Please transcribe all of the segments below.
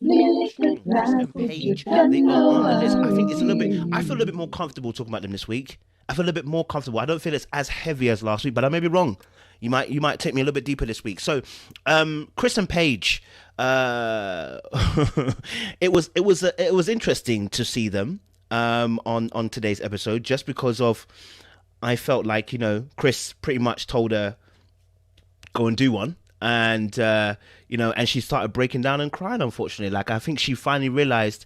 Chris and Paige, they are on the list. I think it's a little bit. I feel a little bit more comfortable talking about them this week. I feel a little bit more comfortable. I don't feel it's as heavy as last week, but I may be wrong. You might take me a little bit deeper this week. So, Chris and Paige, uh, it was interesting to see them on today's episode, just because of I felt like Chris pretty much told her go and do one. And and she started breaking down and crying. Unfortunately, like I think she finally realized,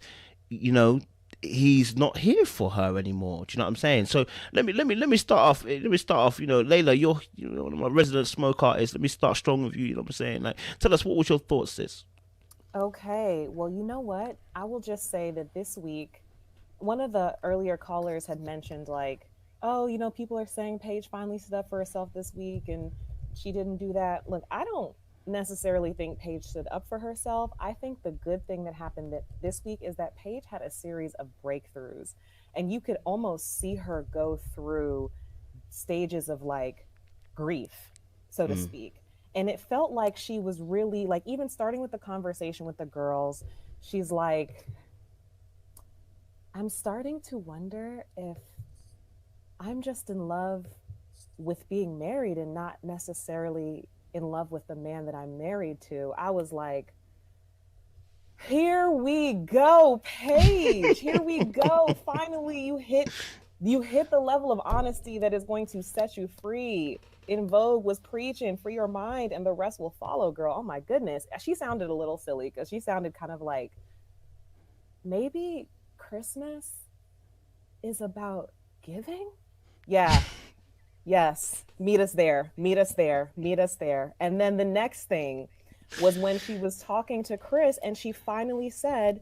you know, he's not here for her anymore. Do you know what I'm saying? So let me start off. Layla, you're one of my resident smoke artists. Let me start strong with you. You know what I'm saying? Like, tell us, what was your thoughts, sis? Okay, well, you know what? I will just say that this week, one of the earlier callers had mentioned, like, oh, people are saying Paige finally stood up for herself this week and she didn't do that. Look, I don't necessarily think Paige stood up for herself. I think the good thing that happened this week is that Paige had a series of breakthroughs, and you could almost see her go through stages of like grief, so to Mm. speak. And it felt like she was really like, even starting with the conversation with the girls, she's like, I'm starting to wonder if I'm just in love with being married and not necessarily in love with the man that I'm married to. I was like, here we go, Paige. Here we go. Finally, you hit the level of honesty that is going to set you free. In Vogue was preaching free your mind and the rest will follow, girl. Oh my goodness. She sounded a little silly because she sounded kind of like maybe Christmas is about giving. Yeah. Yes. Meet us there. Meet us there. Meet us there. And then the next thing was when she was talking to Chris and she finally said,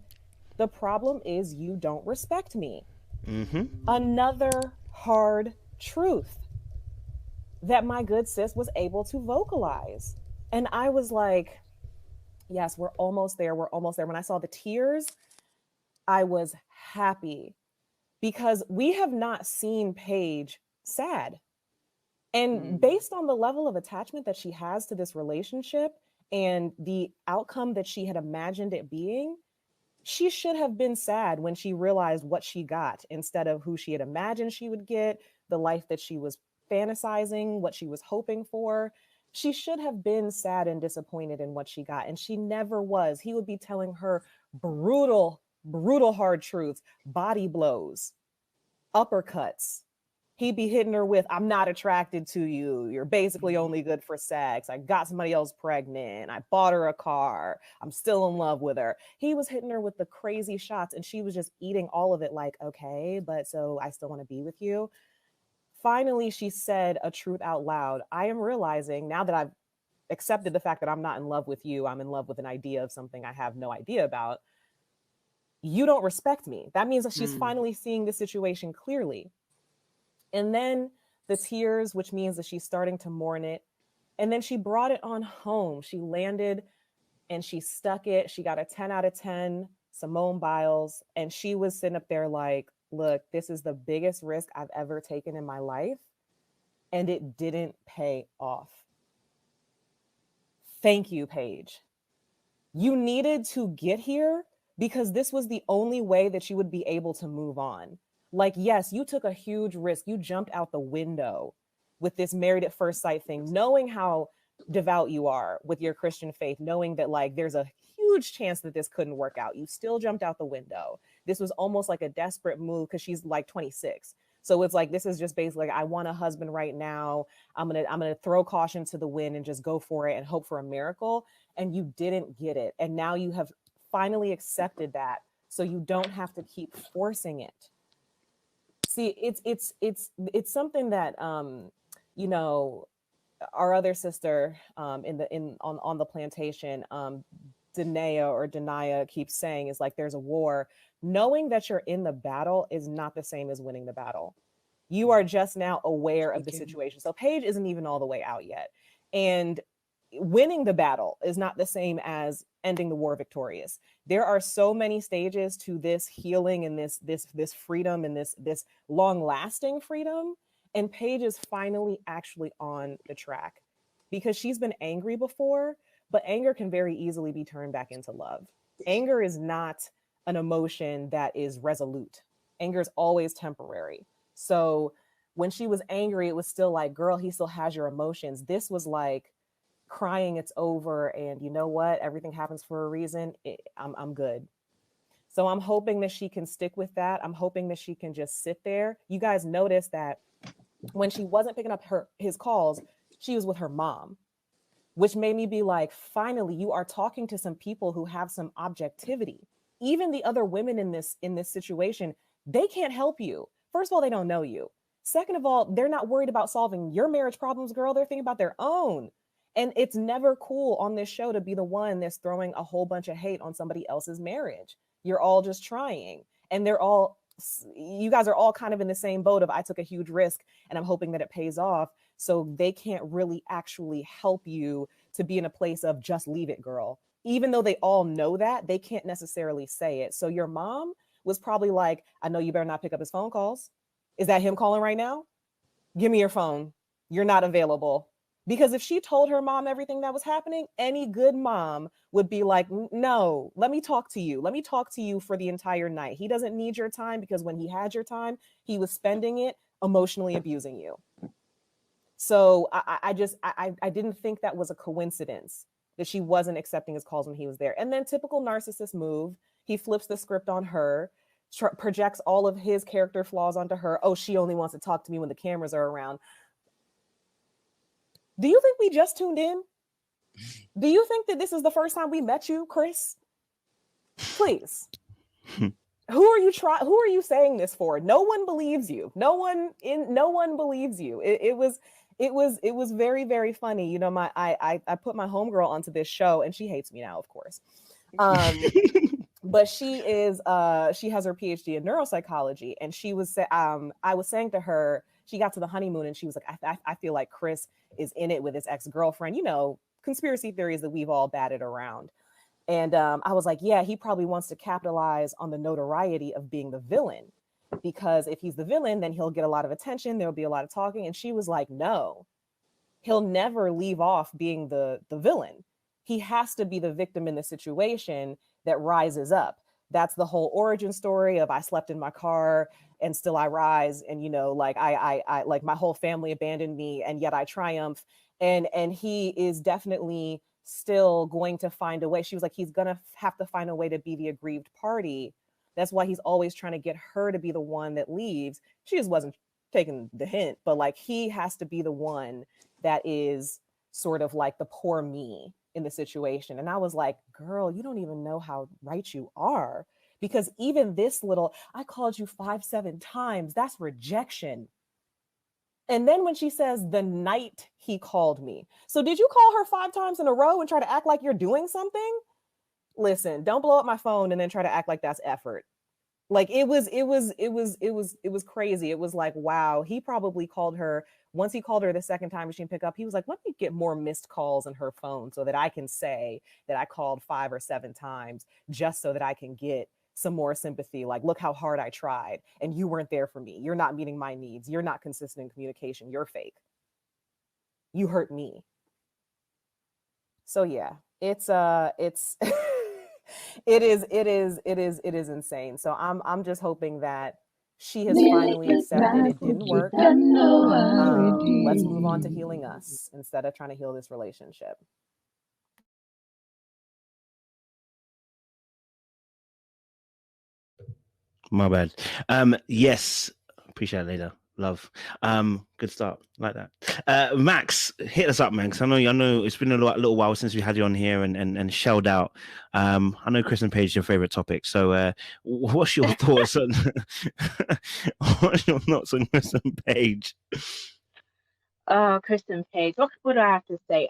the problem is you don't respect me. Mm-hmm. Another hard truth that my good sis was able to vocalize. And I was like, yes, we're almost there. We're almost there. When I saw the tears, I was happy because we have not seen Paige sad. And Mm. based on the level of attachment that she has to this relationship and the outcome that she had imagined it being, she should have been sad when she realized what she got instead of who she had imagined she would get, the life that she was fantasizing, what she was hoping for. She should have been sad and disappointed in what she got. And she never was. He would be telling her brutal, brutal hard truths, body blows, uppercuts. He'd be hitting her with, I'm not attracted to you. You're basically only good for sex. I got somebody else pregnant. I bought her a car. I'm still in love with her. He was hitting her with the crazy shots, and she was just eating all of it like, okay, but so I still want to be with you. Finally, she said a truth out loud. I am realizing now that I've accepted the fact that I'm not in love with you, I'm in love with an idea of something I have no idea about. You don't respect me. That means that she's Mm. finally seeing the situation clearly. And then the tears, which means that she's starting to mourn it. And then she brought it on home. She landed and she stuck it. She got a 10 out of 10, Simone Biles. And she was sitting up there like, look, this is the biggest risk I've ever taken in my life. And it didn't pay off. Thank you, Paige. You needed to get here because this was the only way that you would be able to move on. Like, yes, you took a huge risk. You jumped out the window with this married at first sight thing, knowing how devout you are with your Christian faith, knowing that like there's a huge chance that this couldn't work out. You still jumped out the window. This was almost like a desperate move because she's like 26. So it's like this is just basically like, I want a husband right now. I'm gonna throw caution to the wind and just go for it and hope for a miracle. And you didn't get it. And now you have finally accepted that. So you don't have to keep forcing it. See, it's something that you know, our other sister in the in on the plantation, Denia or Denia keeps saying is like there's a war. Knowing that you're in the battle is not the same as winning the battle. You are just now aware of the Speaking. situation. So Paige isn't even all the way out yet. And winning the battle is not the same as ending the war victorious. There are so many stages to this healing and this freedom and this long lasting freedom. And Paige is finally actually on the track because she's been angry before, but anger can very easily be turned back into love. Anger is not an emotion that is resolute. Anger is always temporary. So when she was angry, it was still like, girl, he still has your emotions. This was like crying, it's over, and you know what? Everything happens for a reason. I'm good. So I'm hoping that she can stick with that. I'm hoping that she can just sit there. You guys notice that when she wasn't picking up his calls, she was with her mom, which made me be like, finally, you are talking to some people who have some objectivity. Even the other women in this situation, they can't help you. First of all, they don't know you. Second of all, they're not worried about solving your marriage problems, girl. They're thinking about their own. And it's never cool on this show to be the one that's throwing a whole bunch of hate on somebody else's marriage. You're all just trying. And you guys are all kind of in the same boat of, I took a huge risk and I'm hoping that it pays off. So they can't really actually help you to be in a place of just leave it, girl. Even though they all know that, they can't necessarily say it. So your mom was probably like, I know you better not pick up his phone calls. Is that him calling right now? Give me your phone. You're not available. Because if she told her mom everything that was happening, any good mom would be like, no, let me talk to you. Let me talk to you for the entire night. He doesn't need your time because when he had your time, he was spending it emotionally abusing you. So I didn't think that was a coincidence that she wasn't accepting his calls when he was there. And then typical narcissist move, he flips the script on her, projects all of his character flaws onto her. Oh, she only wants to talk to me when the cameras are around. Do you think we just tuned in? Do you think that this is the first time we met you, Chris? Please. Who are you saying this for? No one believes you. No one believes you. It was very, very funny. You know, I put my homegirl onto this show and she hates me now, of course. But she has her PhD in neuropsychology, and she was I was saying to her, she got to the honeymoon and she was like, I feel like Chris is in it with his ex-girlfriend, you know, conspiracy theories that we've all batted around. And I was like, yeah, he probably wants to capitalize on the notoriety of being the villain, because if he's the villain, then he'll get a lot of attention. There'll be a lot of talking. And she was like, no, he'll never leave off being the villain. He has to be the victim in the situation that rises up. That's the whole origin story of I slept in my car and still I rise. And, you know, like I like my whole family abandoned me and yet I triumph. And he is definitely still going to find a way. She was like, he's going to have to find a way to be the aggrieved party. That's why he's always trying to get her to be the one that leaves. She just wasn't taking the hint, but like he has to be the one that is sort of like the poor me in the situation. And I was like, girl, you don't even know how right you are. Because even this little, I called you 5-7 times, that's rejection. And then when she says, the night he called me. So did you call her 5 times in a row and try to act like you're doing something? Listen, don't blow up my phone and then try to act like that's effort. Like it was crazy. It was like, wow, he probably called her. Once he called her the second time she didn't pick up, he was like, let me get more missed calls on her phone so that I can say that I called 5 or 7 times just so that I can get some more sympathy. Like, look how hard I tried and you weren't there for me. You're not meeting my needs. You're not consistent in communication. You're fake. You hurt me. So yeah, it's it is insane. So I'm just hoping that she has finally accepted it didn't work. Let's move on to healing us instead of trying to heal this relationship. My bad. Yes, appreciate it later. Love. Good start. Like that. Max, hit us up, man. Cause I know it's been a little while since we had you on here and shelled out. I know Chris and Paige is your favorite topic. So what's your thoughts on what's your thoughts on Chris and Paige? Oh, Chris and Paige. What do I have to say?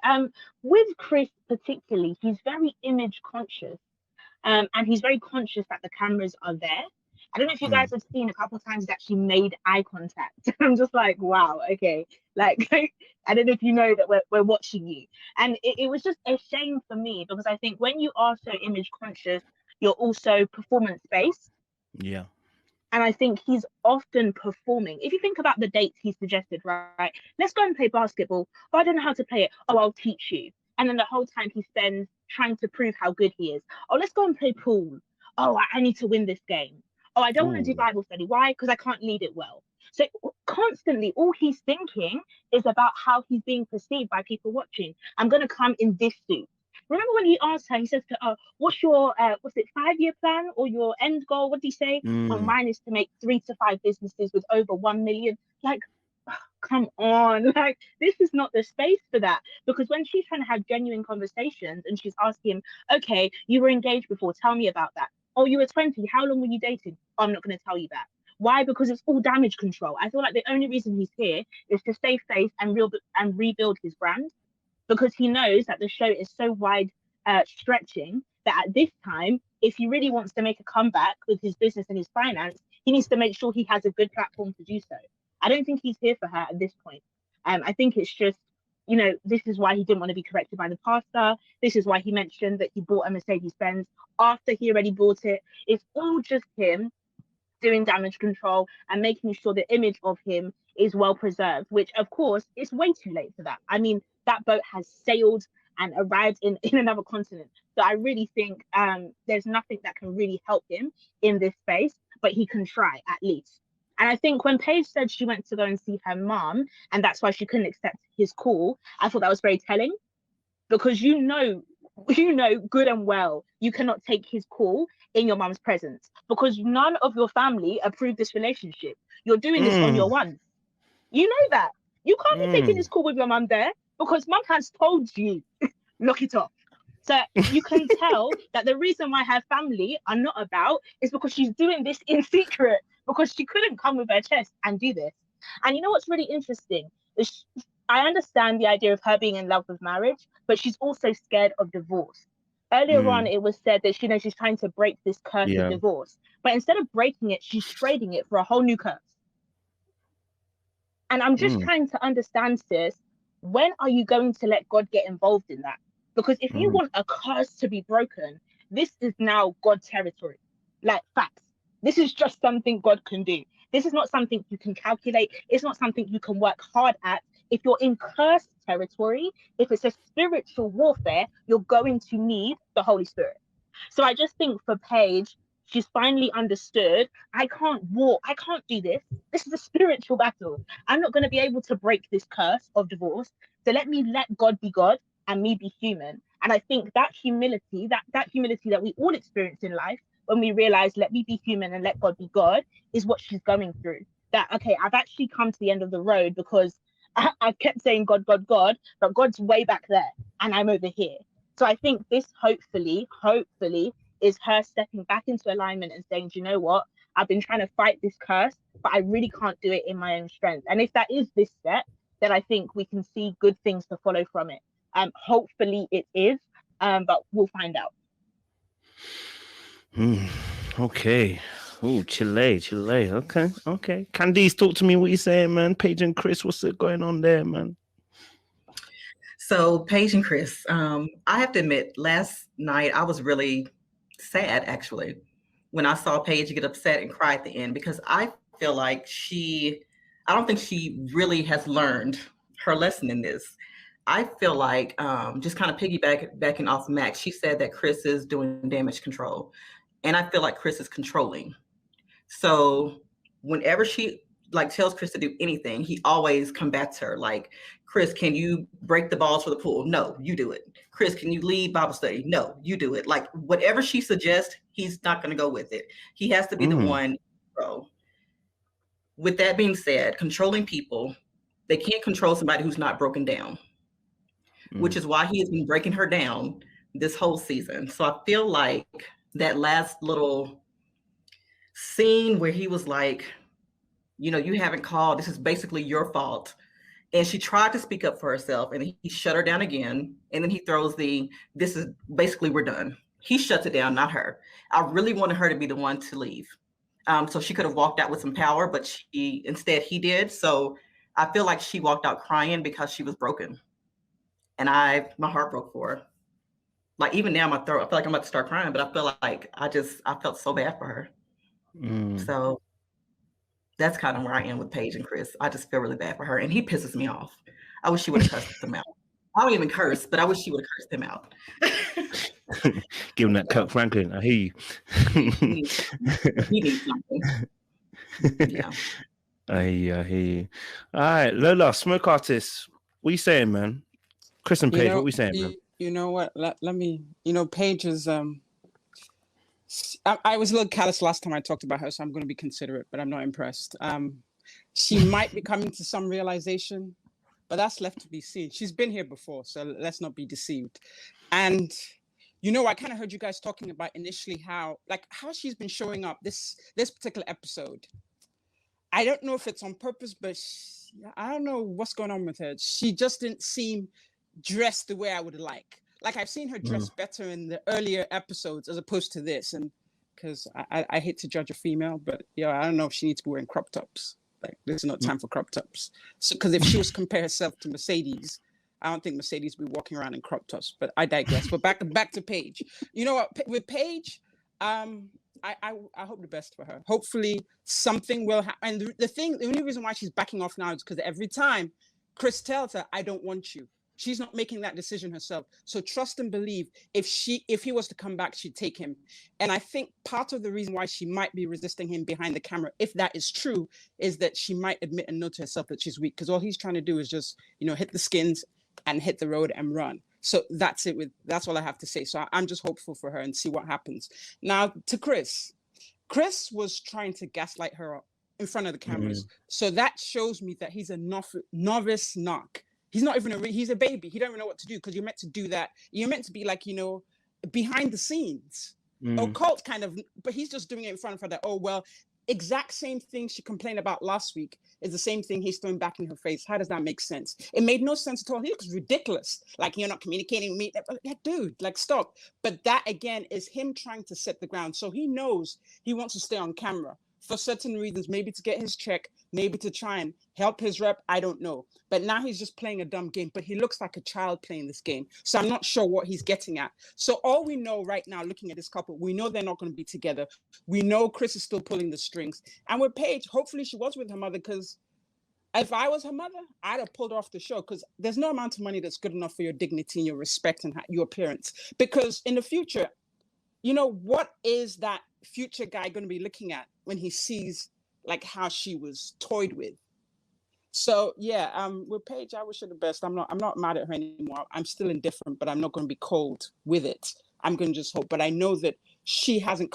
With Chris particularly, he's very image conscious. And he's very conscious that the cameras are there. I don't know if you guys have seen a couple of times that she made eye contact. I'm just like, wow, okay. Like, I don't know if you know that we're watching you. And it was just a shame for me because I think when you are so image conscious, you're also performance based. Yeah. And I think he's often performing. If you think about the dates he suggested, right? Let's go and play basketball. Oh, I don't know how to play it. Oh, I'll teach you. And then the whole time he spends trying to prove how good he is. Oh, let's go and play pool. Oh, I need to win this game. Oh, I don't want to do Ooh. Bible study. Why? Because I can't lead it well. So constantly, all he's thinking is about how he's being perceived by people watching. I'm going to come in this suit. Remember when he asked her, he says to her, what's your, what's it, 5-year plan or your end goal? What did he say? Oh, Mm. mine is to make 3 to 5 businesses with over 1 million. Like, come on, like, this is not the space for that. Because when she's trying to have genuine conversations and she's asking him, okay, you were engaged before, tell me about that. Oh, you were 20, how long were you dating? Oh, I'm not going to tell you that. Why? Because it's all damage control. I feel like the only reason he's here is to save face and rebuild his brand, because he knows that the show is so wide stretching that at this time, if he really wants to make a comeback with his business and his finance, he needs to make sure he has a good platform to do so. I don't think he's here for her at this point. I think it's just, you know, this is why he didn't want to be corrected by the pastor. This is why he mentioned that he bought a Mercedes-Benz after he already bought it. It's all just him doing damage control and making sure the image of him is well preserved, which of course is way too late for that. I mean, that boat has sailed and arrived in another continent. So I really think there's nothing that can really help him in this space, but he can try at least. And I think when Paige said she went to go and see her mom, and that's why she couldn't accept his call, I thought that was very telling, because you know good and well you cannot take his call in your mom's presence, because none of your family approve this relationship. You're doing this on your own. You know that. You can't be taking this call with your mom there, because mom has told you, lock it off. So you can tell that the reason why her family are not about is because she's doing this in secret, because she couldn't come with her chest and do this. And you know what's really interesting is I understand the idea of her being in love with marriage, but she's also scared of divorce. Earlier on, it was said that she's trying to break this curse of divorce, but instead of breaking it, she's trading it for a whole new curse. And I'm just trying to understand, sis, when are you going to let God get involved in that? Because if you want a curse to be broken, this is now God territory. Like, facts. This is just something God can do. This is not something you can calculate. It's not something you can work hard at. If you're in cursed territory, if it's a spiritual warfare, you're going to need the Holy Spirit. So I just think for Paige, she's finally understood, I can't walk, I can't do this. This is a spiritual battle. I'm not going to be able to break this curse of divorce. So let God be God and me be human. And I think that humility, that humility that we all experience in life, when we realize, let me be human and let God be God, is what she's going through. That, okay, I've actually come to the end of the road, because I've kept saying God, God, God, but God's way back there and I'm over here. So I think this hopefully is her stepping back into alignment and saying, do you know what? I've been trying to fight this curse, but I really can't do it in my own strength. And if that is this step, then I think we can see good things to follow from it. Hopefully it is, but we'll find out. Okay. Oh, Chile. Okay. Candice, talk to me. What you saying, man? Paige and Chris, what's going on there, man? So Paige and Chris, I have to admit, last night I was really sad, actually, when I saw Paige get upset and cry at the end, because I feel like I don't think she really has learned her lesson in this. I feel like, just kind of piggybacking off Max, she said that Chris is doing damage control. And I feel like Chris is controlling. So whenever she tells Chris to do anything, he always combats her. Like, Chris, can you break the balls for the pool? No, you do it. Chris, can you lead Bible study? No, you do it. Like, whatever she suggests, he's not going to go with it. He has to be the one. Bro. With that being said, controlling people, they can't control somebody who's not broken down, which is why he has been breaking her down this whole season. So I feel like that last little scene where he was like, you haven't called, this is basically your fault. And she tried to speak up for herself, and he shut her down again. And then he throws this is basically, we're done. He shuts it down, not her. I really wanted her to be the one to leave. So she could have walked out with some power, but instead he did. So I feel like she walked out crying because she was broken. And my heart broke for her. Like, even now, my throat, I feel like I'm about to start crying, but I feel like I felt so bad for her. So that's kind of where I am with Paige and Chris. I just feel really bad for her, and he pisses me off. I wish she would have cussed him out. I don't even curse, but I wish she would have cursed him out. Give him that Kirk Franklin. I hear you. He needs something. Yeah. I hear you. All right, Lola, smoke artist. What you saying, man? Chris and Paige, what we saying, man? You know what? Let me. Paige is. I was a little callous last time I talked about her, so I'm going to be considerate, but I'm not impressed. She might be coming to some realization, but that's left to be seen. She's been here before, so let's not be deceived. And I kind of heard you guys talking about initially how she's been showing up this particular episode. I don't know if it's on purpose, but I don't know what's going on with her. She just didn't seem dressed the way I would like. Like I've seen her dress better in the earlier episodes as opposed to this. And because I hate to judge a female, but I don't know if she needs to be wearing crop tops. Like this is not time for crop tops. So because if she was to compare herself to Mercedes, I don't think Mercedes would be walking around in crop tops. But I digress. But back to Paige. You know what? With Paige, I hope the best for her. Hopefully something will happen. And the only reason why she's backing off now is because every time Chris tells her, I don't want you. She's not making that decision herself. So trust and believe if he was to come back, she'd take him. And I think part of the reason why she might be resisting him behind the camera, if that is true, is that she might admit and know to herself that she's weak. Because all he's trying to do is just, hit the skins and hit the road and run. So that's it. That's all I have to say. So I'm just hopeful for her and see what happens. Now to Chris. Chris was trying to gaslight her in front of the cameras. So that shows me that he's a novice knock. He's not even he's a baby. He don't even know what to do because you're meant to do that. You're meant to be like, behind the scenes. Occult kind of, but he's just doing it in front of her that, oh, well, exact same thing she complained about last week is the same thing he's throwing back in her face. How does that make sense? It made no sense at all. He looks ridiculous. Like, you're not communicating with me. Like, dude, like, stop. But that, again, is him trying to set the ground. So he knows he wants to stay on camera for certain reasons, maybe to get his check, maybe to try and help his rep. I don't know. But now he's just playing a dumb game, but he looks like a child playing this game. So I'm not sure what he's getting at. So all we know right now, looking at this couple, we know they're not going to be together. We know Chris is still pulling the strings. And with Paige, hopefully she was with her mother, because if I was her mother, I'd have pulled her off the show, because there's no amount of money that's good enough for your dignity and your respect and your appearance. Because in the future, what is that future guy going to be looking at when he sees like how she was toyed with? So yeah, with Paige, I wish her the best. I'm not mad at her anymore. I'm still indifferent, but I'm not going to be cold with it. I'm going to just hope. But I know that she hasn't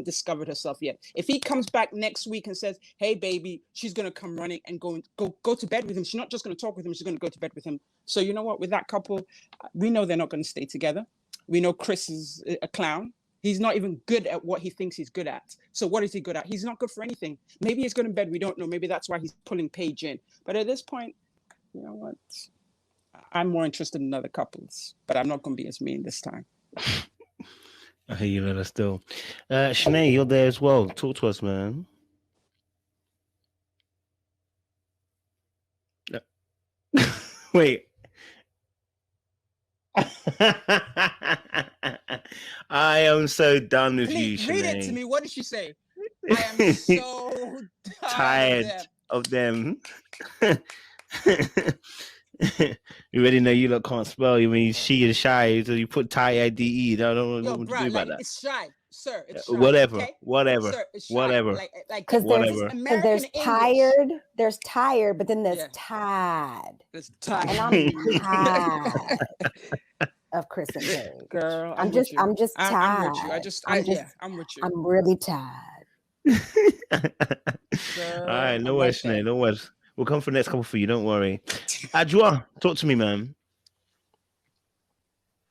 discovered herself yet. If he comes back next week and says, "Hey, baby," she's going to come running and go to bed with him. She's not just going to talk with him. She's going to go to bed with him. So you know what? With that couple, we know they're not going to stay together. We know Chris is a clown. He's not even good at what he thinks he's good at. So what is he good at? He's not good for anything. Maybe he's good in bed. We don't know. Maybe that's why he's pulling Paige in. But at this point, you know what? I'm more interested in other couples, but I'm not going to be as mean this time. I hear you, Lola, still. Shanae, you're there as well. Talk to us, man. Wait. I am so done with Please, you, Shanae. Read it to me. What did she say? I am so tired of them. You already know you lot can't spell. You mean she is shy, so you put tie-I-D-E. I don't know what to do about that. It's shy, sir. It's shy, whatever, okay? whatever, Sir, it's shy. whatever. Because there's tired, but then there's tired. It's tired. And I'm tired of Chris and Paige. Girl, I'm just tired. I'm with you. I'm with you. I'm really tired. Girl, all right, no worries, Shanae. No worries. We'll come for the next couple for you. Don't worry. Adjoa, talk to me, man.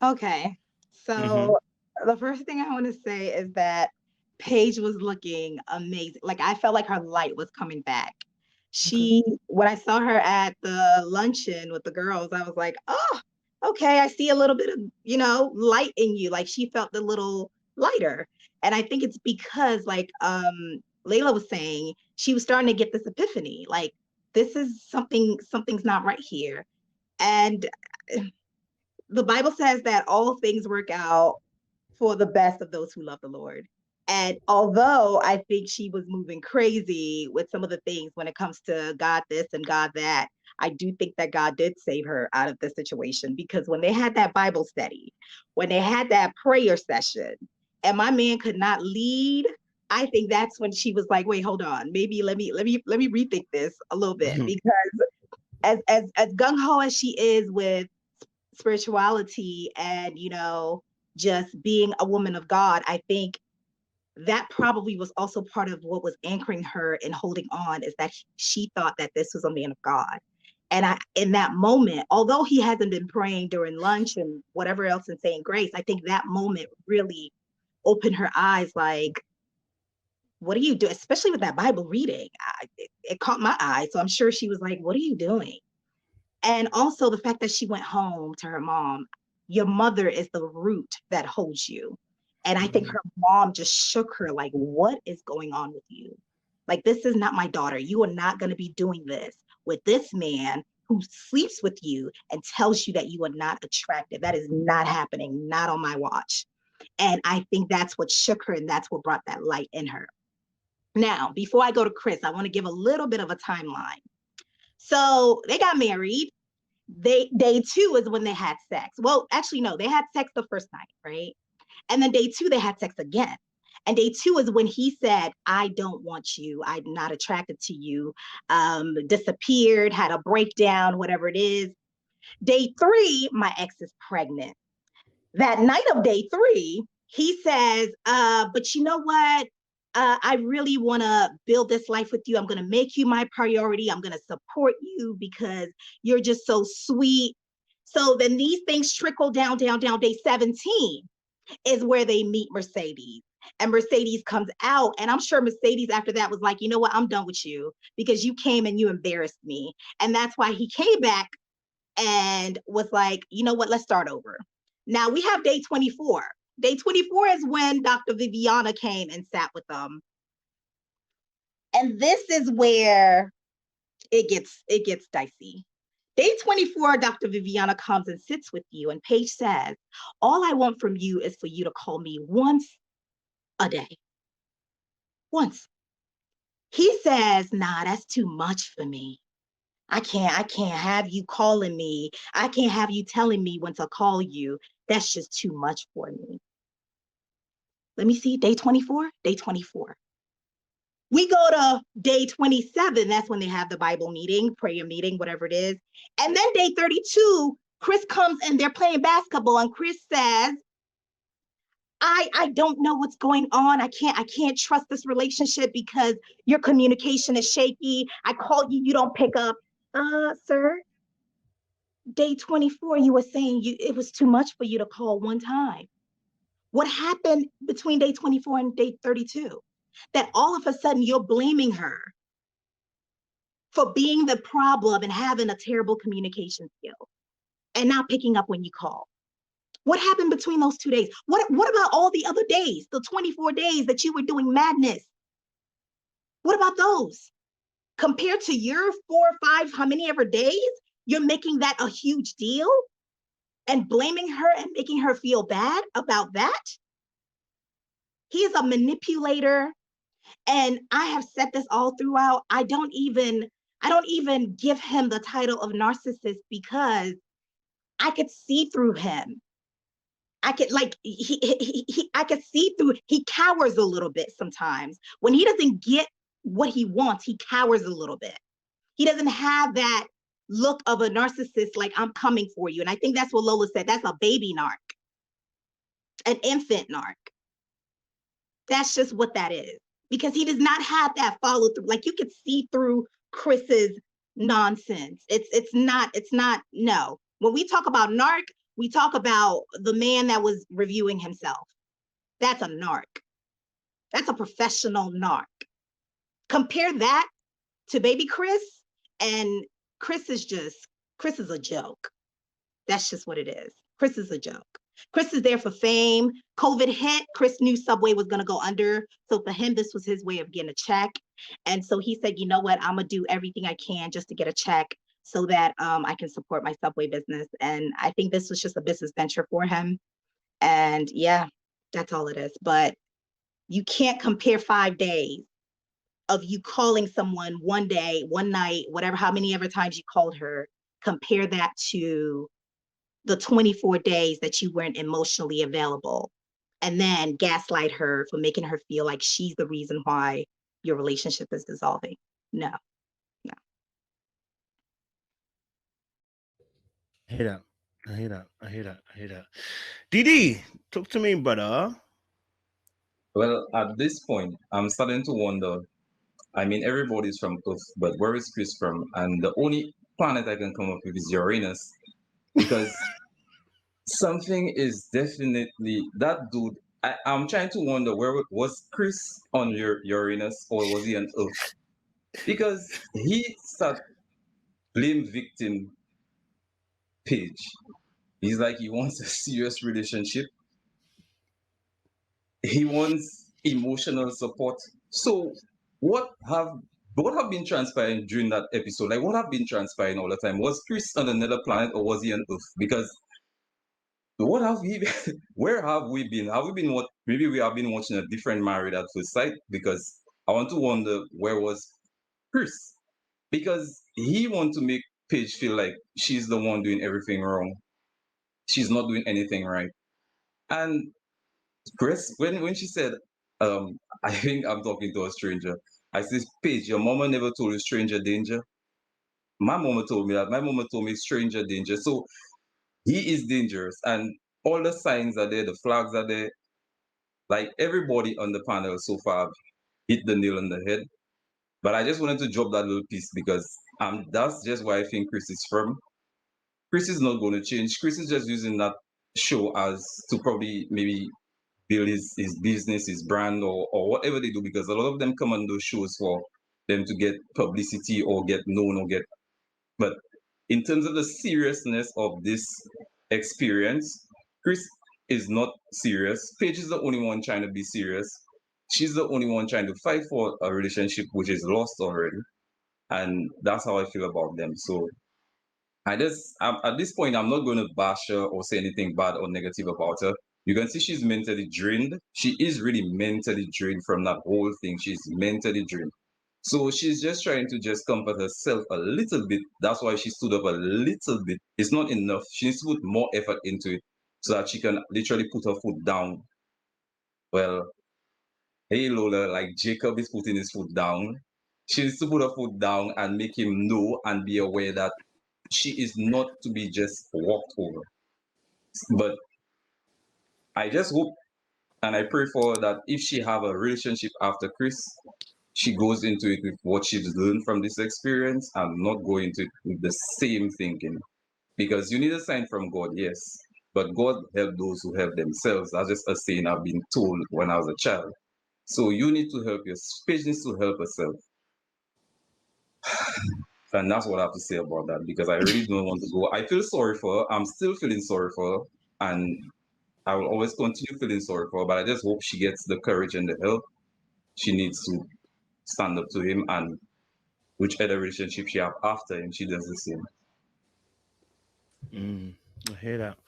Okay. So the first thing I want to say is that Paige was looking amazing. Like, I felt like her light was coming back. When I saw her at the luncheon with the girls, I was like, oh, okay, I see a little bit of, light in you. Like, she felt a little lighter. And I think it's because, like Layla was saying, she was starting to get this epiphany. Like, this is something's not right here. And the Bible says that all things work out for the best of those who love the Lord. And although I think she was moving crazy with some of the things when it comes to God this and God that, I do think that God did save her out of the situation, because when they had that Bible study, when they had that prayer session, and my man could not lead, I think that's when she was like, wait, hold on, maybe let me rethink this a little bit, because as gung-ho as she is with spirituality and, just being a woman of God, I think that probably was also part of what was anchoring her and holding on, is that she thought that this was a man of God. And in that moment, although he hasn't been praying during lunch and whatever else and saying grace, I think that moment really opened her eyes, like, what do you do? Especially with that Bible reading, it caught my eye. So I'm sure she was like, what are you doing? And also the fact that she went home to her mom. Your mother is the root that holds you. And I think her mom just shook her, like, what is going on with you? Like, this is not my daughter. You are not going to be doing this with this man who sleeps with you and tells you that you are not attractive. That is not happening, not on my watch. And I think that's what shook her, and that's what brought that light in her. Now, before I go to Chris, I want to give a little bit of a timeline. So they got married. Day 2 is when they had sex. Well, actually, no, they had sex the first night, right? And then day 2, they had sex again. And day 2 is when he said, I don't want you. I'm not attracted to you. Disappeared, had a breakdown, whatever it is. Day 3, my ex is pregnant. That night of day 3, he says, but you know what? I really want to build this life with you. I'm going to make you my priority. I'm going to support you because you're just so sweet. So then these things trickle down. Day 17 is where they meet Mercedes. And Mercedes comes out. And I'm sure Mercedes after that was like, you know what? I'm done with you because you came and you embarrassed me. And that's why he came back and was like, you know what? Let's start over. Now we have day 24. Day 24 is when Dr. Viviana came and sat with them. And this is where it gets dicey. Day 24, Dr. Viviana comes and sits with you, and Paige says, all I want from you is for you to call me once a day. Once. He says, nah, that's too much for me. I can't have you calling me. I can't have you telling me when to call you. That's just too much for me. Let me see, day 24, day 24. We go to day 27. That's when they have the Bible meeting, prayer meeting, whatever it is. And then day 32, Chris comes and they're playing basketball. And Chris says, I don't know what's going on. I can't trust this relationship because your communication is shaky. I call you, you don't pick up. Sir, day 24, you were saying it was too much for you to call one time. What happened between day 24 and day 32? That all of a sudden you're blaming her for being the problem and having a terrible communication skill and not picking up when you call. What happened between those 2 days? What about all the other days, the 24 days that you were doing madness? What about those? Compared to your 4 or 5, how many ever days, you're making that a huge deal and blaming her and making her feel bad about that? He is a manipulator. And I have said this all throughout. I don't even give him the title of narcissist because I could see through him. I could I could see through. He cowers a little bit sometimes. When he doesn't get what he wants, he cowers a little bit. He doesn't have that look of a narcissist, like, I'm coming for you. And I think that's what Lola said. That's a baby narc, an infant narc. That's just what that is. Because he does not have that follow through. Like, you could see through Chris's nonsense. It's not, no. When we talk about narc, we talk about the man that was reviewing himself. That's a narc. That's a professional narc. Compare that to baby Chris, and Chris is a joke. That's just what it is. Chris is a joke. Chris is there for fame. COVID hit. Chris knew Subway was going to go under. So for him, this was his way of getting a check. And so he said, you know what? I'm going to do everything I can just to get a check so that I can support my Subway business. And I think this was just a business venture for him. And yeah, that's all it is. But You can't compare 5 days of you calling someone one day, one night, whatever, how many ever times you called her, compare that to the 24 days that you weren't emotionally available, and then gaslight her for making her feel like she's the reason why your relationship is dissolving. No, no. I hear that. I hear that. I hear that. I hear that. Didi, talk to me, brother. Well, at this point, I'm starting to wonder. I mean, everybody's from Earth, but where is Chris from? And the only planet I can come up with is Uranus, because something is definitely that dude. I'm trying to wonder where was Chris on your Uranus or was he on Earth? Because he start blame victim Paige. He's like he wants a serious relationship. He wants emotional support. So what have been transpiring during that episode? Like what have been transpiring all the time? Was Chris on another planet or was he on Earth? Because what have we been, where have we been? Have we been what maybe we have been watching a different Married at First Sight? Because I want to wonder where was Chris? Because he wants to make Paige feel like she's the one doing everything wrong. She's not doing anything right. And Chris, when she said, I think I'm talking to a stranger. I said, Paige, your mama never told you stranger danger. My mama told me that. My mama told me stranger danger. So he is dangerous. And all the signs are there, the flags are there. Like everybody on the panel so far hit the nail on the head. But I just wanted to drop that little piece because that's just why I think Chris is firm. Chris is not going to change. Chris is just using that show as to probably maybe build his business, his brand, or whatever they do, because a lot of them come on those shows for them to get publicity or get known or get. But in terms of the seriousness of this experience, Chris is not serious. Paige is the only one trying to be serious. She's the only one trying to fight for a relationship which is lost already. And that's how I feel about them. So at this point, I'm not going to bash her or say anything bad or negative about her. You can see she's mentally drained. She is really mentally drained from that whole thing. She's mentally drained. So she's just trying to just comfort herself a little bit. That's why she stood up a little bit. It's not enough. She needs to put more effort into it so that she can literally put her foot down. Well, hey Lola, like Jacob is putting his foot down. She needs to put her foot down and make him know and be aware that she is not to be just walked over. But I just hope and I pray for her that if she have a relationship after Chris, she goes into it with what she's learned from this experience and not go into it with the same thinking. Because you need a sign from God, yes. But God help those who help themselves. That's just a saying I've been told when I was a child. So you need to help your Paige needs to help herself. And that's what I have to say about that because I really don't want to go. I feel sorry for her. I'm still feeling sorry for her. And I will always continue feeling sorry for her. But I just hope she gets the courage and the help she needs to stand up to him. And whichever relationship she have after him, she does the same. I hear that.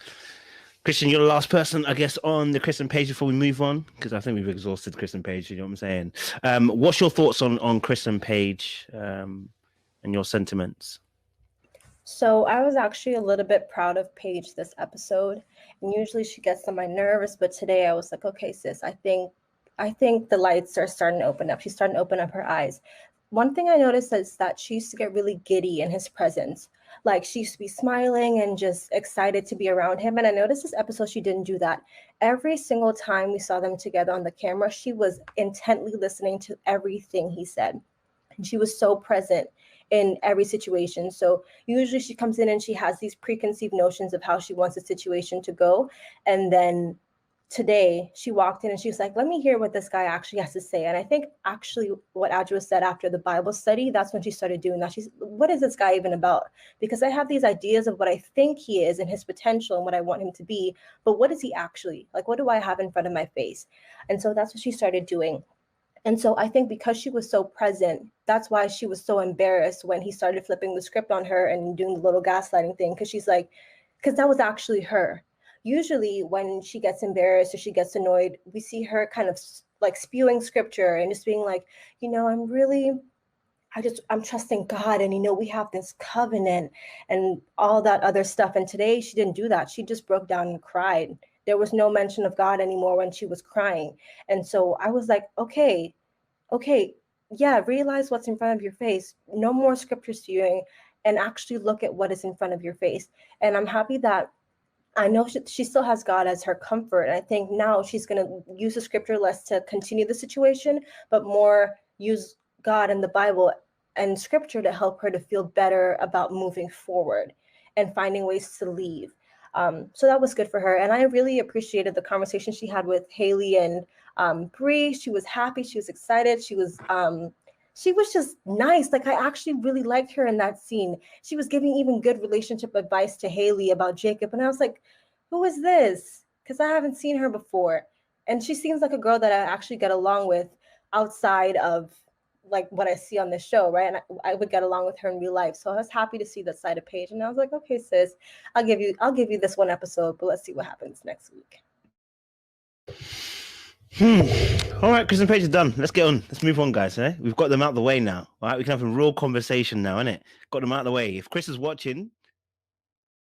Christian, you're the last person, I guess, on the Chris and Paige before we move on, because I think we've exhausted Chris and Paige, you know what I'm saying? What's your thoughts on Chris and Paige and your sentiments? So I was actually a little bit proud of Paige this episode. And usually she gets on my nerves, but today I was like, okay, sis, I think the lights are starting to open up. She's starting to open up her eyes. One thing I noticed is that she used to get really giddy in his presence. Like she used to be smiling and just excited to be around him. And I noticed this episode, she didn't do that. Every single time we saw them together on the camera, she was intently listening to everything he said. And she was so present in every situation. So usually she comes in and she has these preconceived notions of how she wants the situation to go. And then today she walked in and she was like, let me hear what this guy actually has to say. And I think actually what Adjua said after the Bible study, that's when she started doing that. She's, what is this guy even about? Because I have these ideas of what I think he is and his potential and what I want him to be. But what is he actually? Like, what do I have in front of my face? And so that's what she started doing. And so I think because she was so present, that's why she was so embarrassed when he started flipping the script on her and doing the little gaslighting thing. Because she's like, because that was actually her. Usually when she gets embarrassed or she gets annoyed, we see her kind of like spewing scripture and just being like, you know, I'm trusting God, and you know, we have this covenant and all that other stuff. And today she didn't do that. She just broke down and cried. There was no mention of God anymore when she was crying. And so I was like, okay, yeah, realize what's in front of your face. No more scripture spewing, and actually look at what is in front of your face. And I'm happy that I know she still has God as her comfort. And I think now she's going to use the scripture less to continue the situation, but more use God and the Bible and scripture to help her to feel better about moving forward and finding ways to leave. So that was good for her. And I really appreciated the conversation she had with Haley and Bree. She was happy. She was excited. She was just nice. Like, I actually really liked her in that scene. She was giving even good relationship advice to Haley about Jacob. And I was like, who is this? Because I haven't seen her before. And she seems like a girl that I actually get along with outside of like what I see on the show, right? And I would get along with her in real life. So I was happy to see that side of Paige. And I was like, okay, sis, I'll give you this one episode, but let's see what happens next week. All right, Chris and Paige are done. Let's get on. Let's move on, guys. We've got them out the way now. All right, we can have a real conversation now, innit? Got them out the way. If Chris is watching,